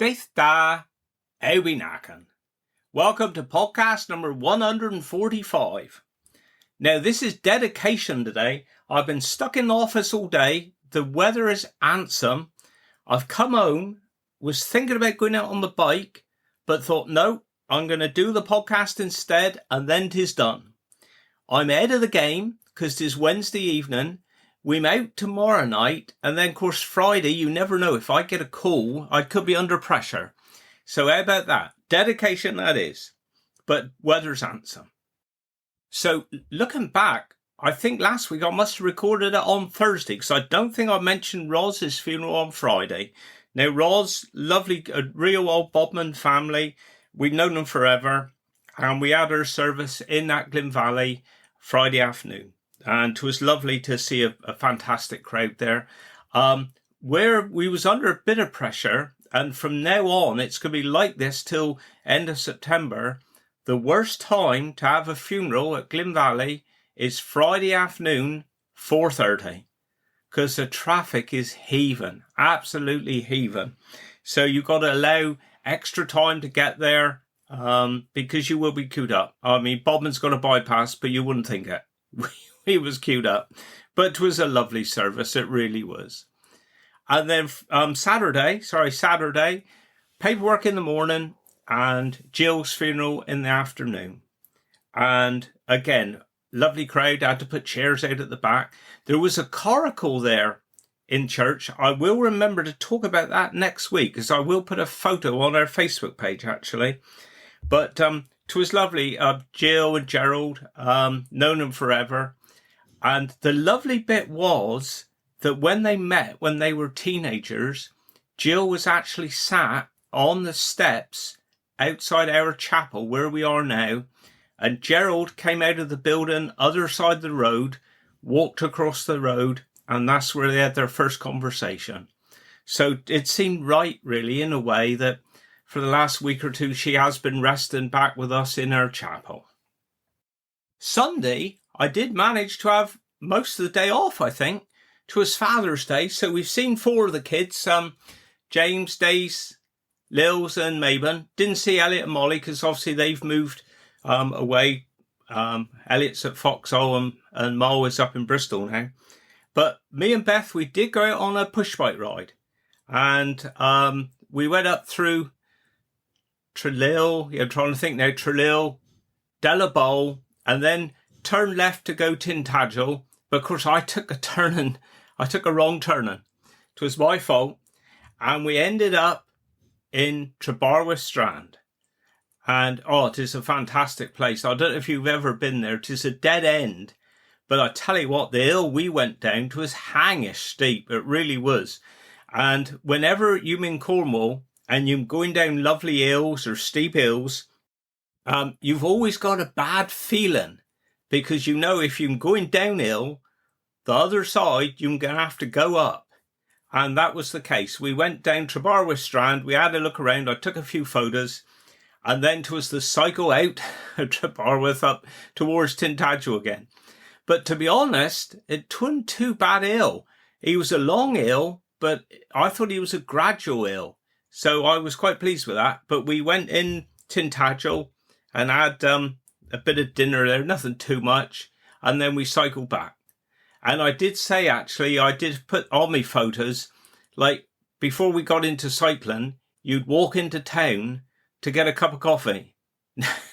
Daith da Ewinakan. Welcome to podcast number 145. Now, this is dedication today. I've been stuck in the office all day. The weather is handsome. I've come home, was thinking about going out on the bike, but thought, no, I'm going to do the podcast instead, and then 'tis done. I'm ahead of the game because 'tis Wednesday evening. We're out tomorrow night, and then, of course, Friday, you never know. If I get a call, I could be under pressure. So how about that? Dedication, that is. But weather's handsome. So looking back, I think last week I must have recorded it on Thursday because I don't think I mentioned Roz's funeral on Friday. Now, Roz, lovely, a real old Bodman family. We've known them forever. And we had our service in that Glyn Valley Friday afternoon. And it was lovely to see a fantastic crowd there. Where we was under a bit of pressure, and from now on, it's going to be like this till end of September. The worst time to have a funeral at Glyn Valley is Friday afternoon, 4:30, because the traffic is heaving, absolutely heaving. So you've got to allow extra time to get there, because you will be queued up. I mean, Bodman's got a bypass, but you wouldn't think it. He was queued up, but it was a lovely service. It really was. And then Saturday, paperwork in the morning and Jill's funeral in the afternoon. And again, lovely crowd. I had to put chairs out at the back. There was a coracle there in church. I will remember to talk about that next week because I will put a photo on our Facebook page, actually. But it was lovely. Jill and Gerald, known them forever. And the lovely bit was that when they met, when they were teenagers, Jill was actually sat on the steps outside our chapel where we are now. And Gerald came out of the building, other side of the road, walked across the road, and that's where they had their first conversation. So it seemed right, really, in a way, that for the last week or two, she has been resting back with us in our chapel. Sunday, I did manage to have most of the day off, I think. It was Father's Day, so we've seen 4 of the kids, James, Dace, Lils and Mabon. Didn't see Elliot and Molly because obviously they've moved away. Elliot's at Foxhole and Mo is up in Bristol now. But me and Beth, we did go out on a push bike ride. And we went up through Treadwell, I'm trying to think now, Treadwell, Delabole, and then turned left to go Tintagel. But of course I took a wrong turning. It was my fault. And we ended up in Trebarwith Strand. And it is a fantastic place. I don't know if you've ever been there. It is a dead end. But I tell you what, the hill we went down to was hangish steep. It really was. And whenever you're in Cornwall and you're going down lovely hills or steep hills, you've always got a bad feeling. Because you know if you're going downhill, the other side, you're going to have to go up. And that was the case. We went down Trebarwith Strand. We had a look around. I took a few photos. And then it was the cycle out of Trebarwith up towards Tintagel again. But to be honest, it wasn't too bad hill. He was a long hill, but I thought he was a gradual hill. So I was quite pleased with that. But we went in Tintagel and had a bit of dinner there, nothing too much. And then we cycled back. And I did say, actually, I did put on my photos, like before we got into cycling, you'd walk into town to get a cup of coffee.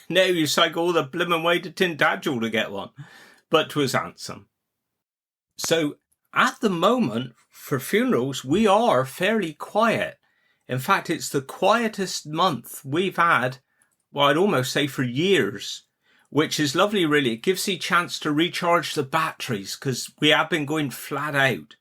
Now you cycle all the blimmin' way to Tintagel to get one. But 'twas handsome. So at the moment, for funerals, we are fairly quiet. In fact, it's the quietest month we've had, well, I'd almost say for years. Which is lovely, really. It gives you a chance to recharge the batteries because we have been going flat out.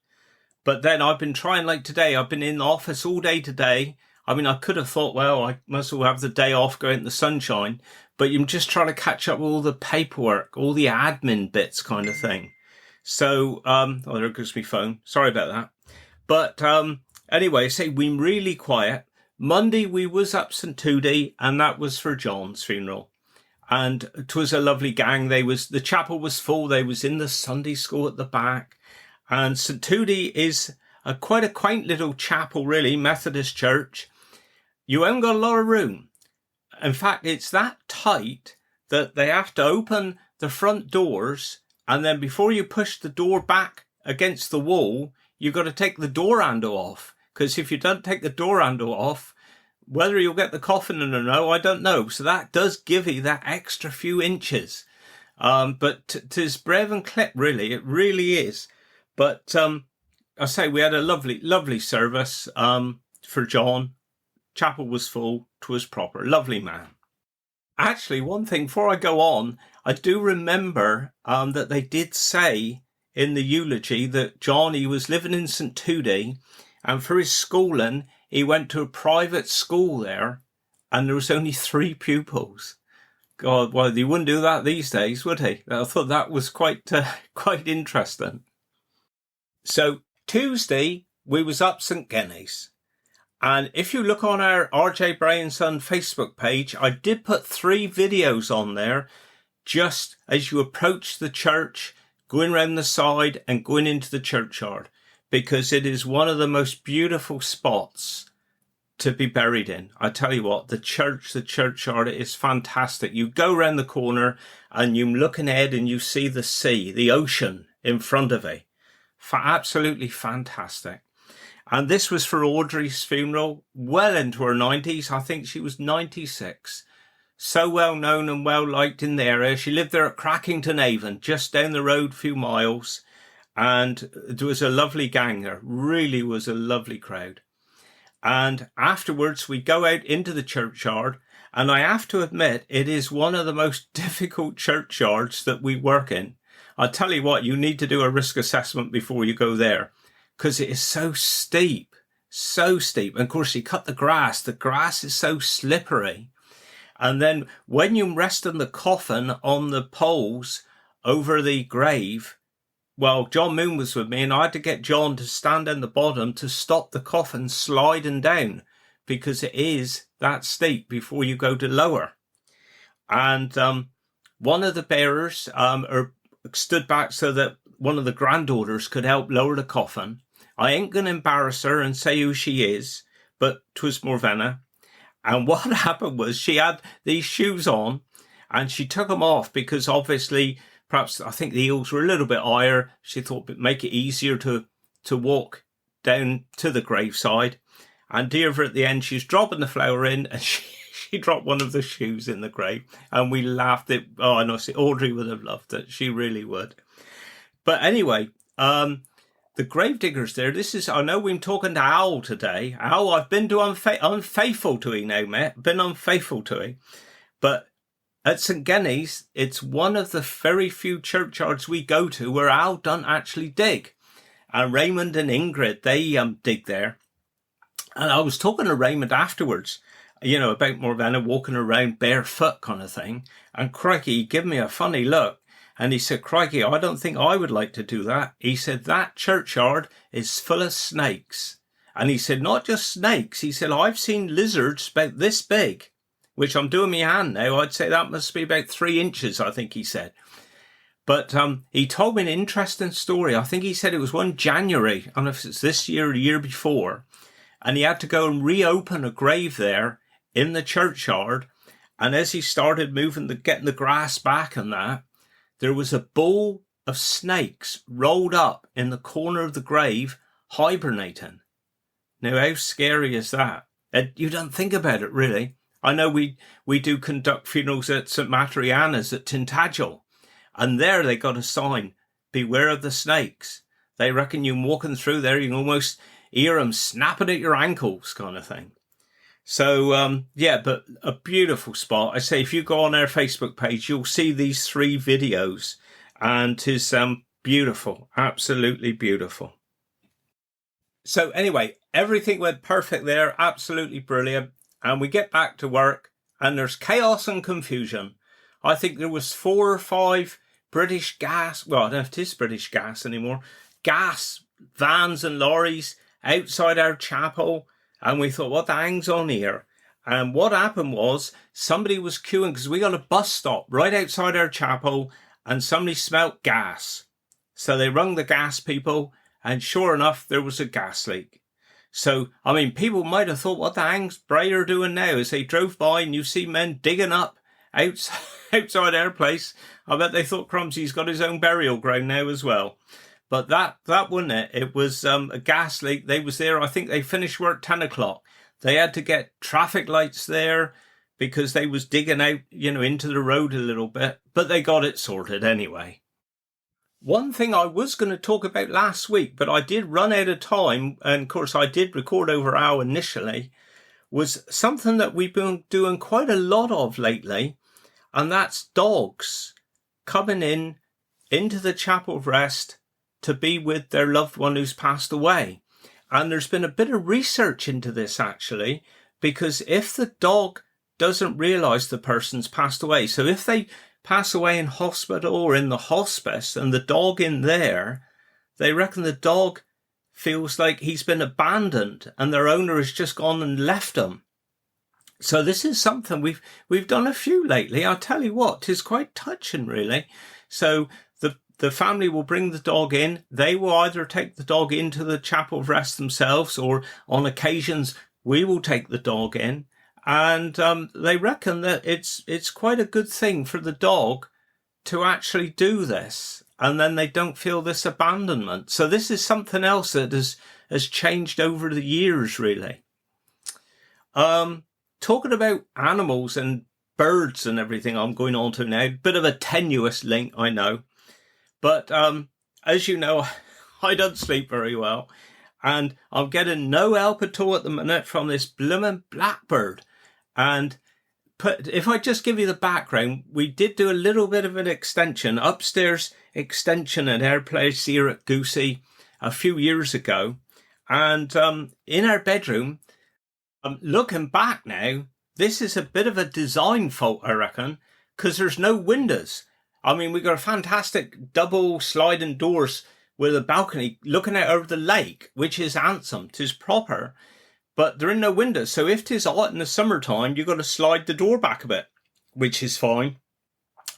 But then I've been trying, like today, I've been in the office all day today. I mean, I could have thought, well, I must well have the day off, go out in the sunshine. But you're just trying to catch up with all the paperwork, all the admin bits kind of thing. So, there goes my phone. Sorry about that. But anyway, say we're really quiet. Monday we was up St. Tudy and that was for John's funeral. And it was a lovely gang. The chapel was full. They was in the Sunday school at the back. And St. Tudy is quite a quaint little chapel, really, Methodist church. you haven't got a lot of room. In fact, it's that tight that they have to open the front doors, and then before you push the door back against the wall, you've got to take the door handle off. Because if you don't take the door handle off, whether you'll get the coffin in or no, I don't know. So that does give you that extra few inches. But 'tis brave and clip, really. It really is. But I say we had a lovely, lovely service for John. Chapel was full. 'Twas proper. Lovely man. Actually, one thing before I go on, I do remember that they did say in the eulogy that John, he was living in St. Tudy, and for his schooling, he went to a private school there, and there was only 3 pupils. God, well, he wouldn't do that these days, would he? I thought that was quite interesting. So Tuesday, we was up St. Genny's. And if you look on our RJ Bray and Son Facebook page, I did put 3 videos on there just as you approach the church, going round the side and going into the churchyard, because it is one of the most beautiful spots to be buried in. I tell you what, the churchyard is fantastic. You go round the corner and you look ahead and you see the sea, the ocean in front of you. Absolutely fantastic. And this was for Audrey's funeral, well into her 90s. I think she was 96. So well known and well liked in the area. She lived there at Crackington Avon, just down the road a few miles. And there was a lovely gang there. Really was a lovely crowd. And afterwards, we go out into the churchyard. And I have to admit, it is one of the most difficult churchyards that we work in. I tell you what, you need to do a risk assessment before you go there, because it is so steep, so steep. And of course, you cut the grass is so slippery. And then when you rest in the coffin on the poles over the grave, well, John Moon was with me, and I had to get John to stand in the bottom to stop the coffin sliding down, because it is that steep before you go to lower. And one of the bearers stood back so that one of the granddaughters could help lower the coffin. I ain't going to embarrass her and say who she is, but 'twas Morvenna. And what happened was she had these shoes on and she took them off because obviously, perhaps I think the heels were a little bit higher. She thought it'd make it easier to walk down to the graveside. And Deirdre at the end, she's dropping the flower in and she dropped one of the shoes in the grave. And we laughed. Oh, and honestly, Audrey would have loved it. She really would. But anyway, the gravediggers there, I know we've been talking to Al today. Al, I've been to unfaithful to him now, mate. Been unfaithful to him. But at St. Genny's, it's one of the very few churchyards we go to where Al don't actually dig. And Raymond and Ingrid, they dig there. And I was talking to Raymond afterwards, about Morvenna walking around barefoot kind of thing. And crikey, he gave me a funny look. And he said, crikey, I don't think I would like to do that. He said, that churchyard is full of snakes. And he said, not just snakes. He said, I've seen lizards about this big, which I'm doing my hand now. I'd say that must be about 3 inches, I think he said. But he told me an interesting story. I think he said it was one January. I don't know if it's this year or the year before. And he had to go and reopen a grave there in the churchyard. And as he started getting the grass back and that, there was a ball of snakes rolled up in the corner of the grave, hibernating. Now, how scary is that? You don't think about it, really. I know we do conduct funerals at St. Matriana's at Tintagel, and there they got a sign, beware of the snakes. They reckon you walking through there, you can almost hear them snapping at your ankles kind of thing. So, but a beautiful spot. I say, if you go on our Facebook page, you'll see these 3 videos, and it's beautiful, absolutely beautiful. So anyway, everything went perfect there, absolutely brilliant. And we get back to work, and there's chaos and confusion. I think there was 4 or 5 British gas, well, I don't know if it is British gas anymore, gas vans and lorries outside our chapel. And we thought, what the hang's on here? And what happened was somebody was queuing because we got a bus stop right outside our chapel and somebody smelt gas. So they rung the gas people and sure enough, there was a gas leak. So, I mean, people might have thought, what the hell's Bray are doing now? As they drove by and you see men digging up outside our place. I bet they thought Crumsy's got his own burial ground now as well. But that wasn't it. It was a gas leak. They was there. I think they finished work 10 o'clock. They had to get traffic lights there because they was digging out, into the road a little bit. But they got it sorted anyway. One thing I was going to talk about last week, but I did run out of time, and of course I did record over an hour initially, was something that we've been doing quite a lot of lately, and that's dogs coming into the chapel of rest to be with their loved one who's passed away. And there's been a bit of research into this actually, because if the dog doesn't realise the person's passed away, so if they pass away in hospital or in the hospice and the dog in there, they reckon the dog feels like he's been abandoned and their owner has just gone and left them. So this is something we've done a few lately. I'll tell you what, 'tis quite touching really. So the family will bring the dog in. They will either take the dog into the chapel of rest themselves, or on occasions we will take the dog in. And they reckon that it's quite a good thing for the dog to actually do this, and then they don't feel this abandonment. So this is something else that has changed over the years, really. Talking about animals and birds and everything I'm going on to now, bit of a tenuous link, I know. But as you know, I don't sleep very well, and I'm getting no help at all at the minute from this blooming blackbird. And if I just give you the background, we did do a little bit of an extension, upstairs extension at our place here at Goosey a few years ago. And in our bedroom, looking back now, this is a bit of a design fault, I reckon, because there's no windows. I mean, we got a fantastic double sliding doors with a balcony looking out over the lake, which is handsome, 'tis proper. But there are no windows, so if 'tis hot in the summertime, you've got to slide the door back a bit, which is fine.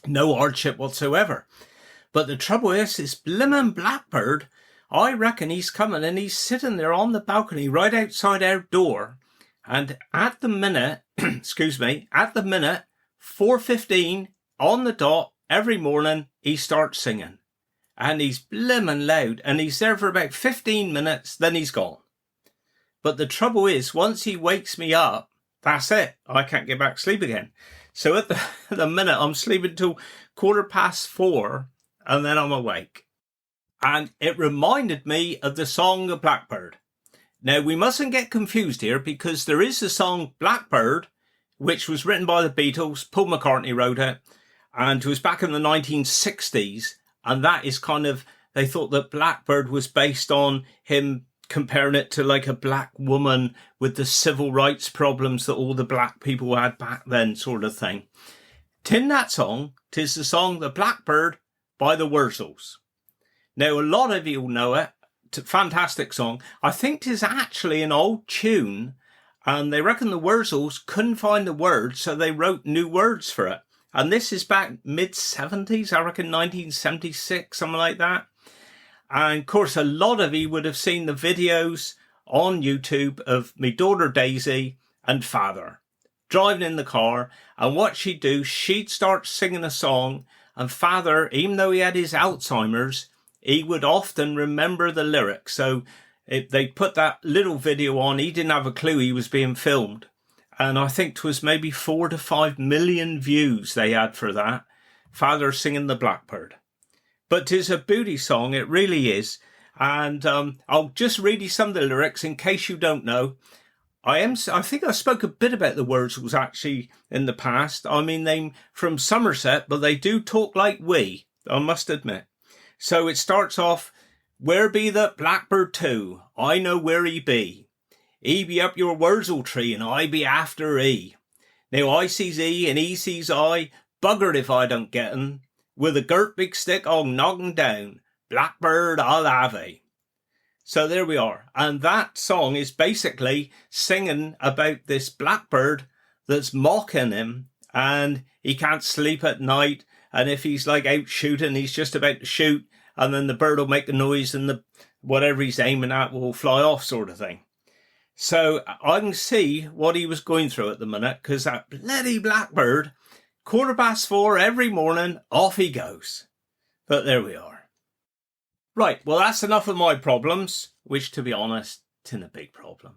No hardship whatsoever. But the trouble is, this blimmin' blackbird, I reckon he's coming and he's sitting there on the balcony right outside our door. And at the minute, at the minute, 4:15 on the dot, every morning, he starts singing. And he's blimmin' loud, and he's there for about 15 minutes, then he's gone. But the trouble is, once he wakes me up, that's it. I can't get back to sleep again. So at the minute, I'm sleeping till 4:15, and then I'm awake. And it reminded me of the song The Blackbird. Now, we mustn't get confused here, because there is the song Blackbird, which was written by the Beatles. Paul McCartney wrote it, and it was back in the 1960s. And that is kind of, they thought that Blackbird was based on him comparing it to like a black woman with the civil rights problems that all the black people had back then, sort of thing. In that song, 'tis the song The Blackbird by the Wurzels. Now, a lot of you will know it. It's a fantastic song. I think 'tis actually an old tune, and they reckon the Wurzels couldn't find the words, so they wrote new words for it. And this is back mid-70s, I reckon 1976, something like that. And of course, a lot of you would have seen the videos on YouTube of me daughter Daisy and father driving in the car. And what she'd do, she'd start singing a song, and father, even though he had his Alzheimer's, he would often remember the lyrics. So if they put that little video on, he didn't have a clue he was being filmed. And I think it was maybe 4 to 5 million views they had for that. Father singing The Blackbird. But 'tis a booty song, it really is. And I'll just read you some of the lyrics in case you don't know. I think I spoke a bit about the Wurzels actually in the past. I mean, they're from Somerset, but they do talk like we, I must admit. So it starts off, "Where be the blackbird too? I know where he be. He be up your Wurzel tree and I be after he. Now I sees he and he sees I, buggered if I don't get him. With a girt big stick I'll knock him down. Blackbird I'll have he." So there we are. And that song is basically singing about this blackbird that's mocking him, and he can't sleep at night. And if he's like out shooting, he's just about to shoot, and then the bird will make a noise and the whatever he's aiming at will fly off, sort of thing. So I can see what he was going through at the minute, because that bloody blackbird, 4:15 every morning, off he goes. But there we are. Right, well, that's enough of my problems, which, to be honest, isn't a big problem.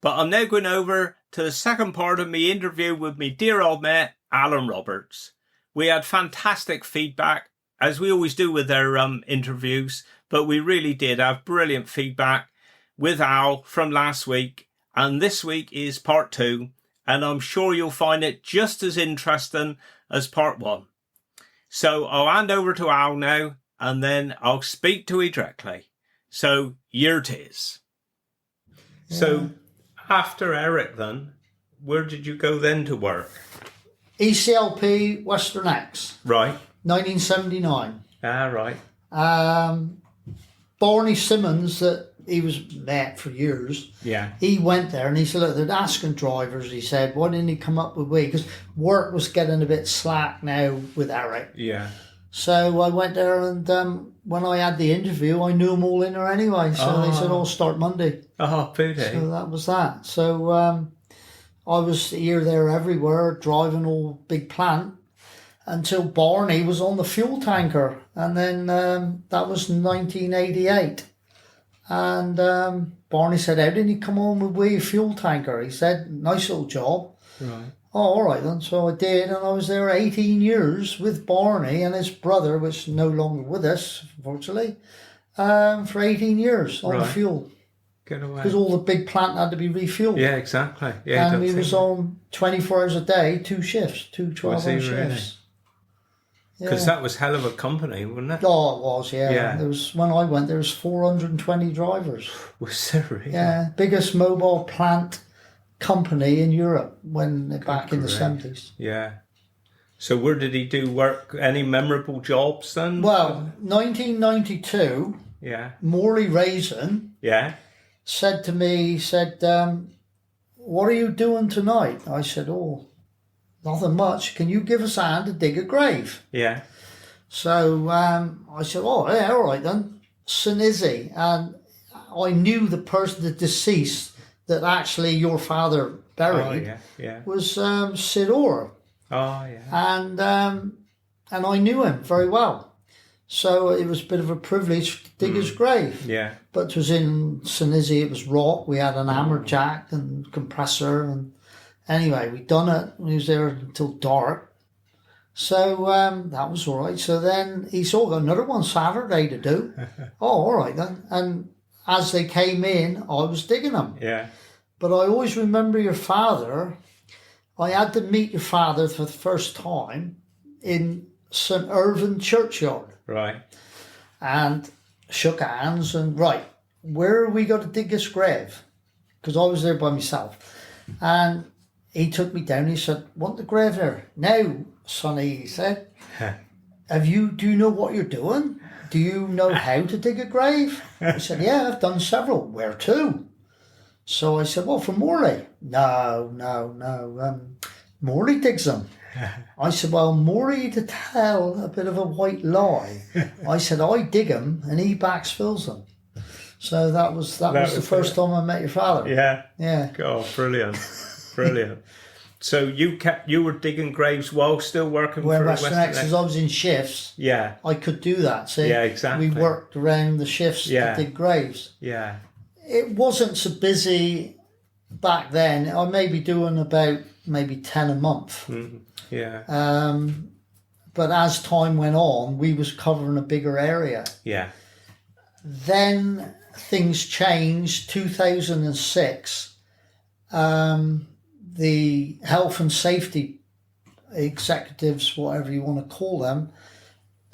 But I'm now going over to the second part of my interview with me dear old mate, Allan Roberts. We had fantastic feedback, as we always do with our interviews, but we really did have brilliant feedback with Al from last week, and this week is part 2, and I'm sure you'll find it just as interesting as part 1. So I'll hand over to Al now, and then I'll speak to you directly. So here it is. Yeah. So after Eric then, where did you go then to work? ECLP Western X. Right. 1979. Ah, right. Barney Simmons, that he was met for years. Yeah. He went there and he said, look, they're asking drivers, he said, why didn't he come up with me? Because work was getting a bit slack now with Eric. Yeah. So I went there, and when I had the interview, I knew them all in there anyway. So they said, I'll start Monday. Oh, pooty. So that was that. So I was here, there, everywhere, driving all big plant until Barney was on the fuel tanker. And then that was 1988. And Barney said, how did he come on with a fuel tanker? He said, nice little job. Right. Oh, all right then. So I did, and I was there 18 years with Barney and his brother, which is no longer with us, unfortunately, for 18 years on the fuel. Get away. Because all the big plant had to be refueled. Yeah, exactly. Yeah, and we was on 24 hours a day, 2 shifts, 2 12-hour shifts. Because that was hell of a company, wasn't it? Oh, it was, yeah. There was, when I went, there was 420 drivers. Was there really? Yeah, biggest mobile plant company in Europe back in the 70s. Yeah. So where did he do work? Any memorable jobs then? Well, 1992, Morley Raisin said to me, what are you doing tonight? I said, oh, nothing much. Can you give us a hand to dig a grave? Yeah. So I said, oh, yeah, all right then. St. Izzy. And I knew the person, the deceased, that actually your father buried was Sid Orr. Oh, yeah. And I knew him very well. So it was a bit of a privilege to dig his grave. Yeah. But it was in St. Izzy, it was rock. We had an hammerjack and compressor. And anyway, we done it. We was there until dark. So that was all right. So then he saw another one Saturday to do. Oh, all right then. And as they came in, I was digging them. Yeah. But I always remember your father. I had to meet your father for the first time in St. Irvin churchyard. Right. And shook hands and, right, where are we going to dig this grave? Because I was there by myself. And he took me down. He said, want the grave there? Now, sonny, he said, do you know what you're doing? Do you know how to dig a grave? I said, yeah, I've done several. Where to? So I said, well, for Morley. No. Morley digs them. I said, well, Morley to tell a bit of a white lie. I said, I dig them and he backfills them. So that was the first time I met your father. Yeah. Yeah. Oh, brilliant. Brilliant. So you were digging graves while still working for Western X, as I was in shifts. Yeah. I could do that. See? Yeah, exactly. We worked around the shifts to dig graves. Yeah. It wasn't so busy back then. I may be doing about maybe 10 a month. Mm-hmm. Yeah. But as time went on, we was covering a bigger area. Yeah. Then things changed. 2006. The health and safety executives, whatever you want to call them,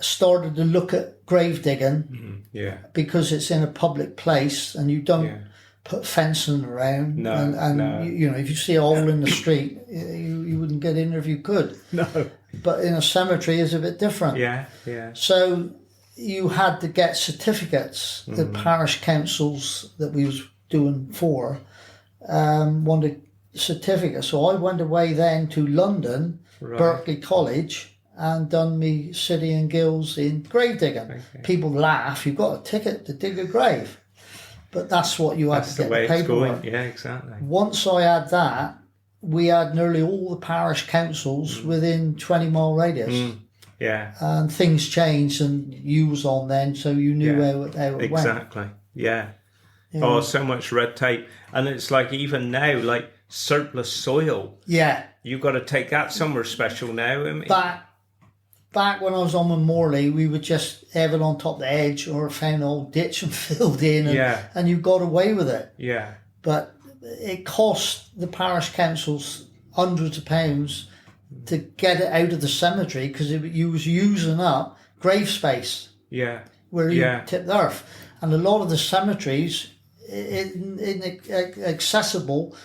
started to look at grave digging because it's in a public place and you don't put fencing around. No. You know, if you see a hole in the street, you wouldn't get in there if you could. No. But in a cemetery is a bit different. Yeah. So you had to get certificates. The parish councils that we was doing for wanted certificates. So I went away then to London, Berkeley College, and done me City and Guilds in grave digging. Okay. People laugh, you've got a ticket to dig a grave. But that's what you had That's to the get way the it's paperwork. going. Yeah, exactly. Once I had that, we had nearly all the parish councils within 20-mile radius. Yeah. And things changed, and you was on then, so you knew how it went. Exactly. Yeah. Oh, so much red tape. And it's like even now, like surplus soil. Yeah. You've got to take that somewhere special now. I mean, Back when I was on with Morley, we would just have it on top of the edge or found an old ditch and filled in, and you got away with it. Yeah. But it cost the parish councils hundreds of pounds to get it out of the cemetery because you was using up grave space. Yeah. Where you tip the earth. And a lot of the cemeteries inaccessible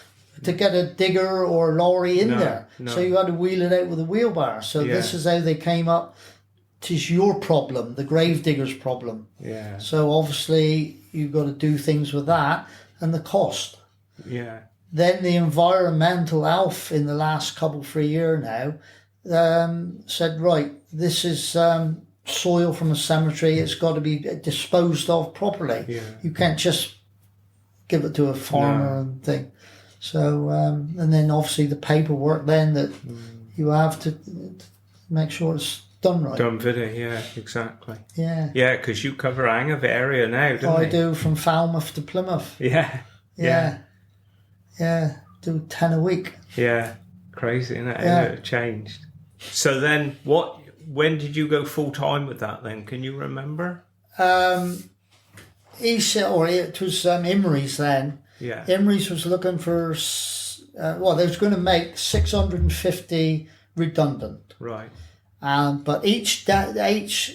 to get a digger or a lorry in there. So you had to wheel it out with a wheelbarrow. So this is how they came up. Tis your problem, the grave digger's problem. Yeah. So obviously you've got to do things with that and the cost. Yeah. Then the environmental health in the last 3 years now said, right, this is soil from a cemetery. It's got to be disposed of properly. Yeah. You can't just give it to a farmer and thing. So, and then obviously the paperwork then that you have to make sure it's done right. Done video, yeah, exactly. Yeah. Yeah, because you cover a hang of area now, don't you? I do from Falmouth to Plymouth. Yeah. Yeah. Do 10 a week. Yeah. Crazy, isn't it? How it changed. So then when did you go full time with that then? Can you remember? He said, or it was Imries then. Yeah. Imries was looking for, they was going to make 650 redundant. Right. But each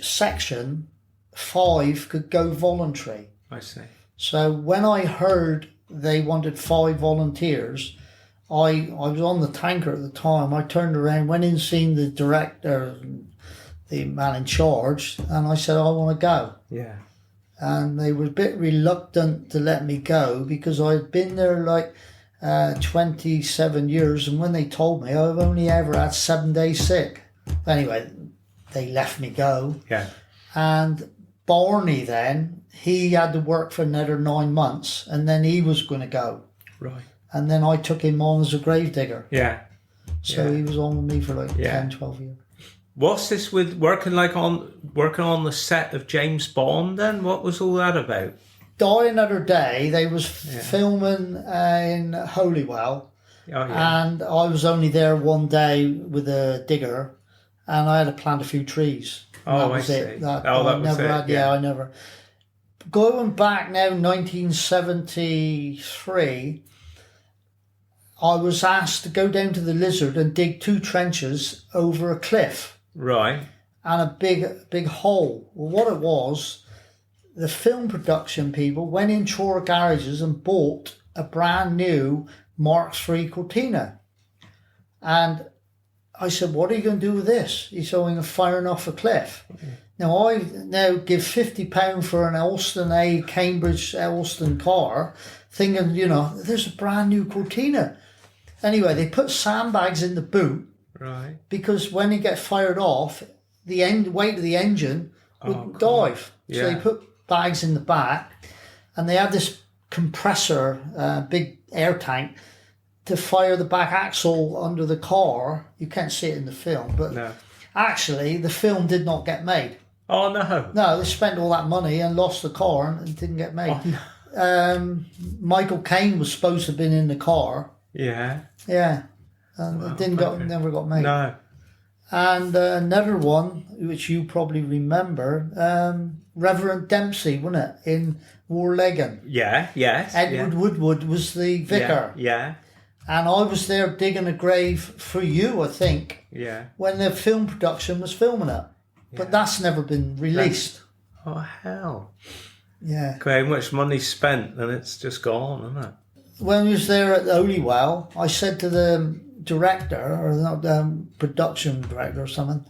section, 5 could go voluntary. I see. So when I heard they wanted 5 volunteers, I was on the tanker at the time. I turned around, went in, seen the director, the man in charge, and I said, I want to go. Yeah. And they were a bit reluctant to let me go because I'd been there like 27 years, and when they told me I've only ever had 7 days sick. Anyway, they left me go. Yeah. And Barney then, he had to work for another 9 months, and then he was going to go. Right. And then I took him on as a grave digger. Yeah. So he was on with me for like 10, 12 years. What's this with working on the set of James Bond then? What was all that about? Die Another Day, they was filming in Holywell. Oh, yeah. And I was only there one day with a digger, and I had to plant a few trees. Oh, that was I see. it. That was never it. had. Yeah, I never. Going back now, 1973, I was asked to go down to the Lizard and dig 2 trenches over a cliff. Right. And a big hole. Well, what it was, the film production people went in Chora garages and bought a brand new Mark III Cortina. And I said, what are you going to do with this? He said, I'm going to fire it off a cliff. Now, I give £50 for an Alston Cambridge Alston car, thinking, there's a brand new Cortina. Anyway, they put sandbags in the boot. Right. Because when it gets fired off, the weight of the engine would dive. So they put bags in the back, and they had this compressor, big air tank, to fire the back axle under the car. You can't see it in the film, but actually the film did not get made. Oh, no. No, they spent all that money and lost the car and it didn't get made. Oh, no. Michael Caine was supposed to have been in the car. Yeah. Yeah. And it never got made. No. And another one, which you probably remember, Reverend Dempsey, wasn't it, in Warlegan? Yeah, yes. Edward Woodward was the vicar. Yeah. And I was there digging a grave for you, I think, when the film production was filming it. But that's never been released. Oh, hell. Yeah. Okay, how much money spent and it's just gone, isn't it? When I was there at Holywell, I said to the director, or not production director or something,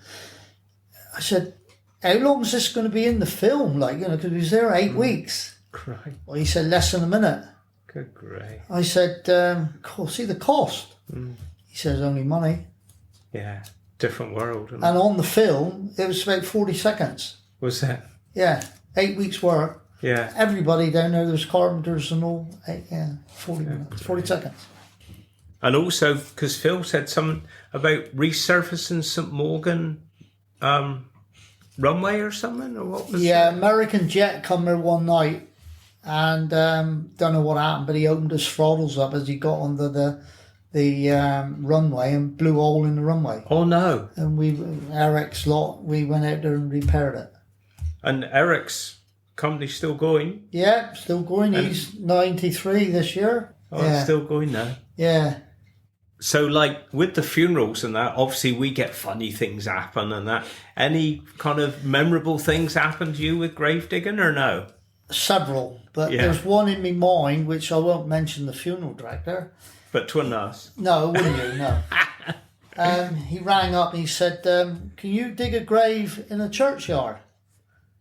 I said, how long is this going to be in the film? Because he was there 8 weeks. Right. Well, he said, less than a minute. Good grief. I said, see the cost. He says, only money. Yeah, different world. And on the film, it was about 40 seconds. Was that? Yeah, 8 weeks work. Yeah. Everybody down there carpenters and all. 40 minutes, 40 seconds. And also, because Phil said something about resurfacing St Morgan runway or something, or what was Yeah, that? American Jet come there one night and don't know what happened, but he opened his throttles up as he got under the runway and blew a hole in the runway. Oh no. And Eric's lot, we went out there and repaired it. And Eric's company's still going? Yeah, still going. He's 93 this year. Oh, it's still going now. Yeah. So, like, with the funerals and that, obviously we get funny things happen and that. Any kind of memorable things happen to you with grave digging or no? Several, but there's one in my mind, which I won't mention the funeral director. But to us. No, wouldn't you? No. He rang up and he said, can you dig a grave in a churchyard?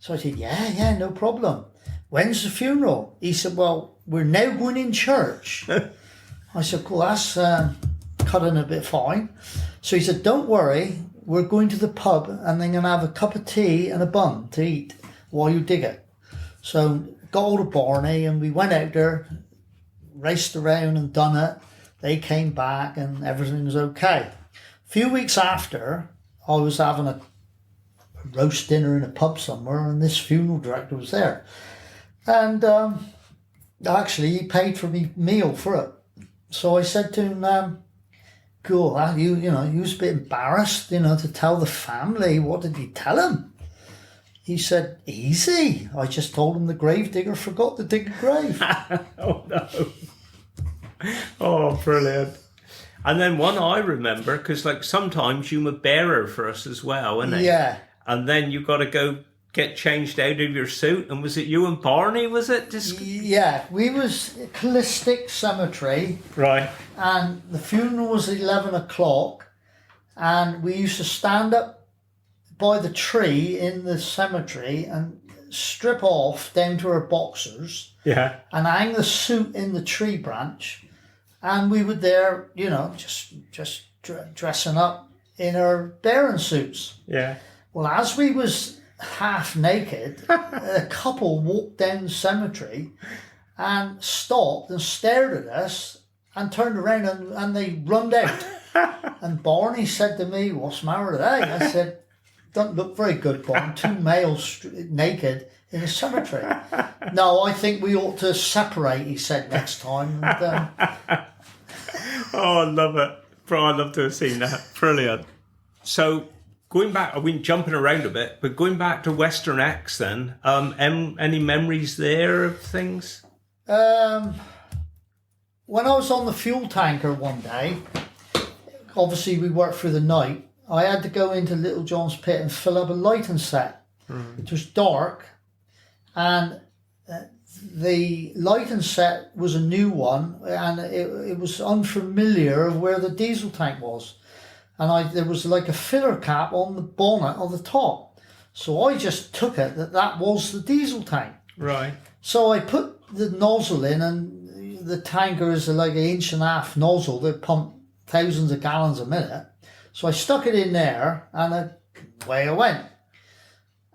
So I said, yeah, no problem. When's the funeral? He said, well, we're now going in church. I said, cool, that's cutting a bit fine. So he said, don't worry, we're going to the pub and then going to have a cup of tea and a bun to eat while you dig it. So got hold of Barney and we went out there, raced around and done it. They came back and everything was okay. A few weeks after, I was having a roast dinner in a pub somewhere and this funeral director was there. And actually he paid for me meal for it. So I said to him, cool, you was a bit embarrassed, to tell the family. What did you tell him? He said, easy. I just told him the gravedigger forgot to dig a grave. Oh, no. Oh, brilliant. And then one I remember, because like sometimes you're a bearer for us as well, isn't it? Yeah. And then you got to go get changed out of your suit. And was it you and Barney, was it? Yeah, we was Callistic Cemetery. Right. And the funeral was 11 o'clock. And we used to stand up by the tree in the cemetery and strip off down to our boxers. Yeah. And hang the suit in the tree branch. And we were there, just dressing up in our bearing suits. Yeah. Well, as we was half naked, a couple walked down the cemetery and stopped and stared at us and turned around and they run out. And Barney said to me, what's the matter today? I said, don't look very good, Barney. Two males naked in a cemetery. No, I think we ought to separate, he said, next time. And, oh, I love it. Bro, I'd love to have seen that. Brilliant. So, going back, I've been jumping around a bit, but going back to Western X then, any memories there of things? when I was on the fuel tanker one day, obviously we worked through the night, I had to go into Little John's pit and fill up a lighting set. It was dark, and the lighting set was a new one, and it was unfamiliar of where the diesel tank was. And there was like a filler cap on the bonnet on the top. So I just took it that was the diesel tank. Right. So I put the nozzle in, and the tanker is like an 1.5-inch nozzle that pump thousands of gallons a minute. So I stuck it in there, and away I went.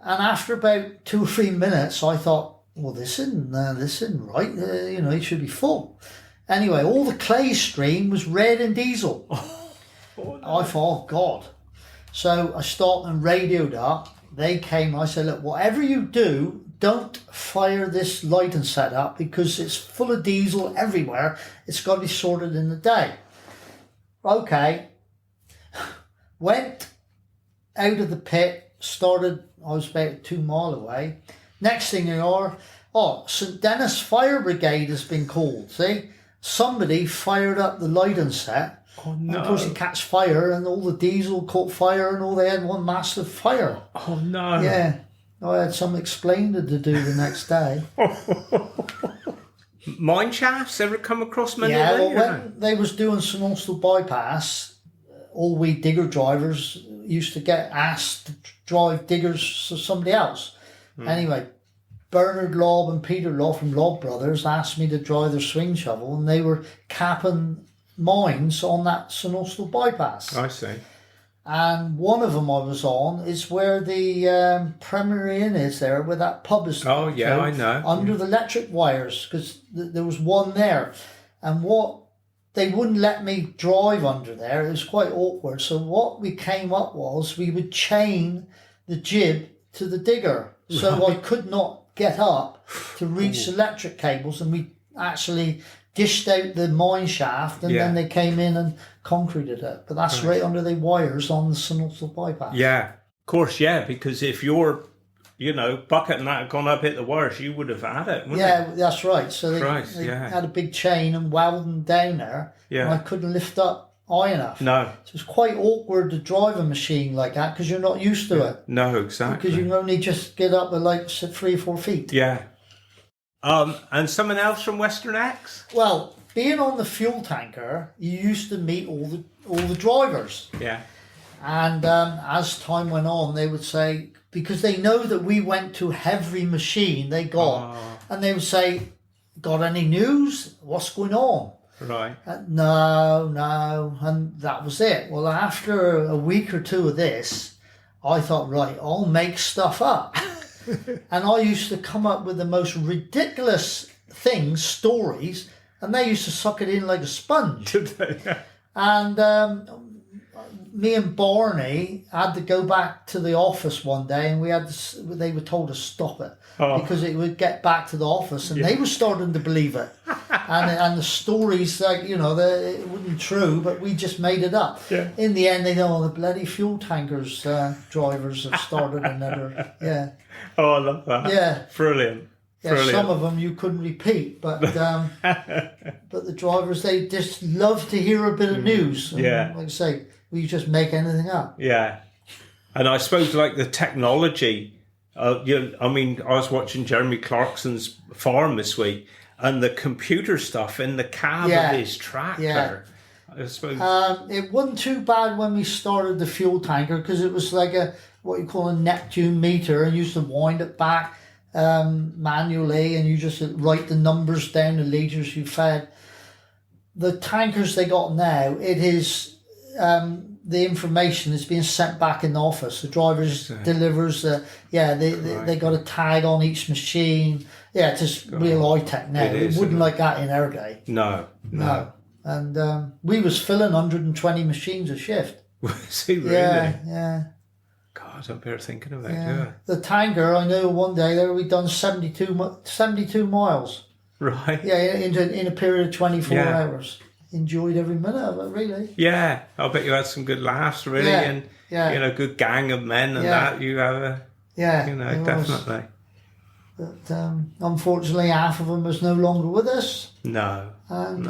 And after about 2 or 3 minutes, I thought, well, this isn't right. It should be full. Anyway, all the clay stream was red and diesel. Oh, no. I thought, oh, God. So I stopped and radioed up. They came. I said, look, whatever you do, don't fire this lighting set up because it's full of diesel everywhere. It's got to be sorted in the day. Okay. Went out of the pit, started, I was about 2 miles away. Next thing you know, St Dennis Fire Brigade has been called, see? Somebody fired up the lighting set. Oh, no. And of course it catch fire, and all the diesel caught fire, and all they had one massive fire. Oh, no. Yeah. I had some explaining to do the next day. Mine shafts ever come across many? Yeah, well, when they was doing St Austell bypass, all we digger drivers used to get asked to drive diggers to somebody else. Anyway, Bernard Lobb and Peter Lobb from Lobb Brothers asked me to drive their swing shovel, and they were capping mines on that St Austell bypass. I see. And one of them I was on is where the Premier Inn is there, where that pub is. Oh, yeah, I know. Under the electric wires, because there was one there. And they wouldn't let me drive under there. It was quite awkward. So what we came up was we would chain the jib to the digger. So I could not get up to reach the electric cables, and we actually dished out the mine shaft, and then they came in and concreted it. But that's right under the wires on the Sinalsall bypass. Yeah, of course, yeah, because if your, bucket and that had gone up hit the wires, you would have had it, wouldn't it? That's right. So they had a big chain and welded them down there, and I couldn't lift up high enough. No. So it's quite awkward to drive a machine like that because you're not used to it. No, exactly. Because you can only just get up at like 3 or 4 feet. Yeah. And someone else from Western X? Well, being on the fuel tanker, you used to meet all the drivers. Yeah. And as time went on, they would say, because they know that we went to every machine they got, and they would say, got any news? What's going on? Right. No. And that was it. Well, after a week or two of this, I thought, right, I'll make stuff up. And I used to come up with the most ridiculous things, stories, and they used to suck it in like a sponge. And me and Barney had to go back to the office one day, and they were told to stop it because it would get back to the office, and they were starting to believe it. and the stories, like, it wasn't true, but we just made it up. Yeah. In the end, they know the bloody fuel tankers drivers have started another. Yeah. Oh, I love that. Yeah. Brilliant. Yeah, Brilliant. some of them you couldn't repeat, but but the drivers, they just love to hear a bit of news. And like I say, we just make anything up. Yeah, and I suppose like the technology. I was watching Jeremy Clarkson's farm this week, and the computer stuff in the cab of his tractor. Yeah. I suppose it wasn't too bad when we started the fuel tanker because it was like what you call a Neptune meter, and you used to wind it back manually, and you just write the numbers down, the litres you fed. The tankers they got now, it is the information is being sent back in the office. The driver delivers they got a tag on each machine. Yeah, it's just real high tech now. It wouldn't like that in our day. No. And we was filling 120 machines a shift. See, really? Yeah. God, I'm better thinking about it. The tanker, I know one day there we done 72 miles. Right. Yeah, in a period of 24 hours. Enjoyed every minute of it, really. Yeah, I bet you had some good laughs, really, and good gang of men and that. You have definitely. But unfortunately, half of them is no longer with us. No. And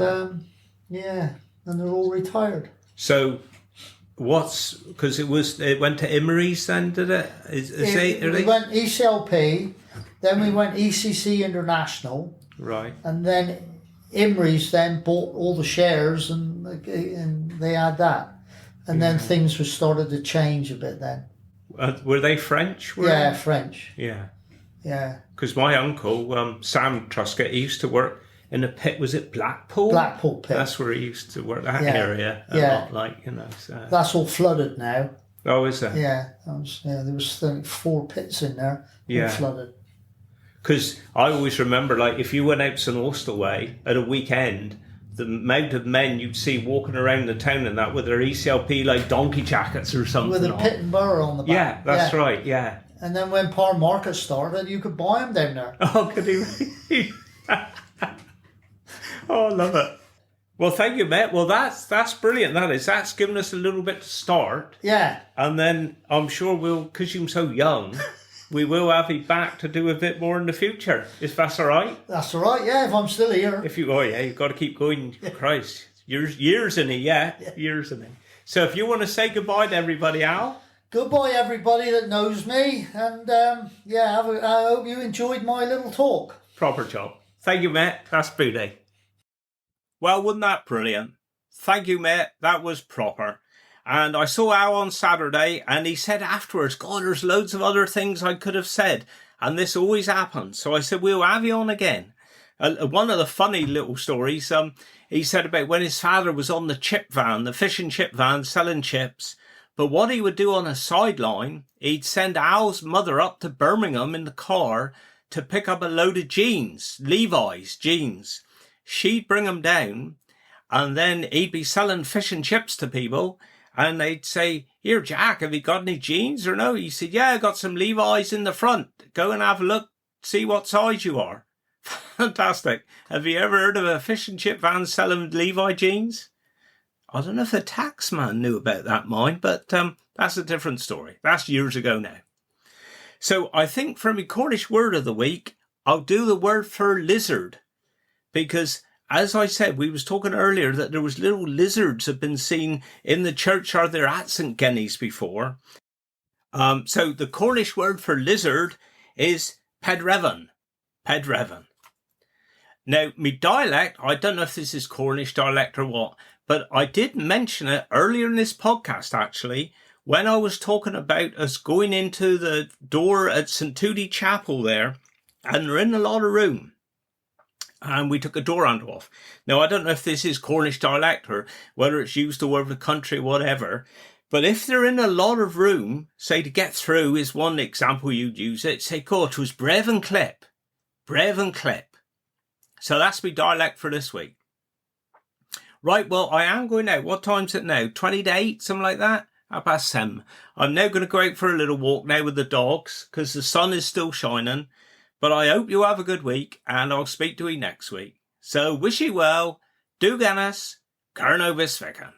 and they're all retired. So, because it went to Emery's then, did it? We went ECLP, then we went ECC International. Right. And then Emery's then bought all the shares, and they had that. And then things were started to change a bit then. Were they French? French. Yeah. Yeah. Because my uncle, Sam Truscott, he used to work in a pit, was it Blackpool? Blackpool pit. That's where he used to work, that area a lot, so. That's all flooded now. Oh, is it? Yeah. There was 4 pits in there, all flooded. Because I always remember, like, if you went out St Austell way at a weekend, the amount of men you'd see walking around the town and that with their ECLP, like, donkey jackets or something. With a pit and burr on the back. Yeah, that's right, yeah. And then when Par Market started, you could buy them down there. Oh, could he really? Oh, I love it. Well, thank you, mate. Well, that's brilliant. That's given us a little bit to start. Yeah. And then I'm sure because you're so young, we will have you back to do a bit more in the future, if that's all right. That's all right, yeah, if I'm still here. You've got to keep going. Christ, years in it, years in it. So if you want to say goodbye to everybody, Al. Goodbye, everybody that knows me. And, I hope you enjoyed my little talk. Proper job. Thank you, mate. That's booty. Well, wasn't that brilliant? Thank you, mate. That was proper. And I saw Al on Saturday, and he said afterwards, God, there's loads of other things I could have said. And this always happens. So I said, we'll have you on again. One of the funny little stories, he said about when his father was on the chip van, the fish and chip van, selling chips, But what he would do on a sideline, he'd send Al's mother up to Birmingham in the car to pick up a load of jeans, Levi's jeans. She'd bring them down, and then he'd be selling fish and chips to people, and they'd say, "Here, Jack, have you got any jeans or no?" He said, "Yeah, I got some Levi's in the front. Go and have a look, see what size you are." Fantastic. Have you ever heard of a fish and chip van selling Levi jeans? I don't know if the tax man knew about that, mind, but that's a different story. That's years ago now. So I think for my Cornish word of the week, I'll do the word for lizard. Because, as I said, we was talking earlier that there was little lizards have been seen in the churchyard there at St. Genny's before. So the Cornish word for lizard is pedrevan. Pedrevan. Now, my dialect, I don't know if this is Cornish dialect or what, but I did mention it earlier in this podcast, actually, when I was talking about us going into the door at St. Tudy Chapel there, and they're in a lot of room, and we took a door handle off. Now, I don't know if this is Cornish dialect or whether it's used all over the country, whatever, but if they're in a lot of room, say to get through is one example you'd use it, say, "God, 'twas brave and clip. Brave and clip." So that's my dialect for this week. Right, well, I am going out. What time's it now? 20 to 8, something like that? 7:30. I'm now going to go out for a little walk now with the dogs because the sun is still shining. But I hope you have a good week and I'll speak to you next week. So wish you well. Do Gannis. Carno bis vecan.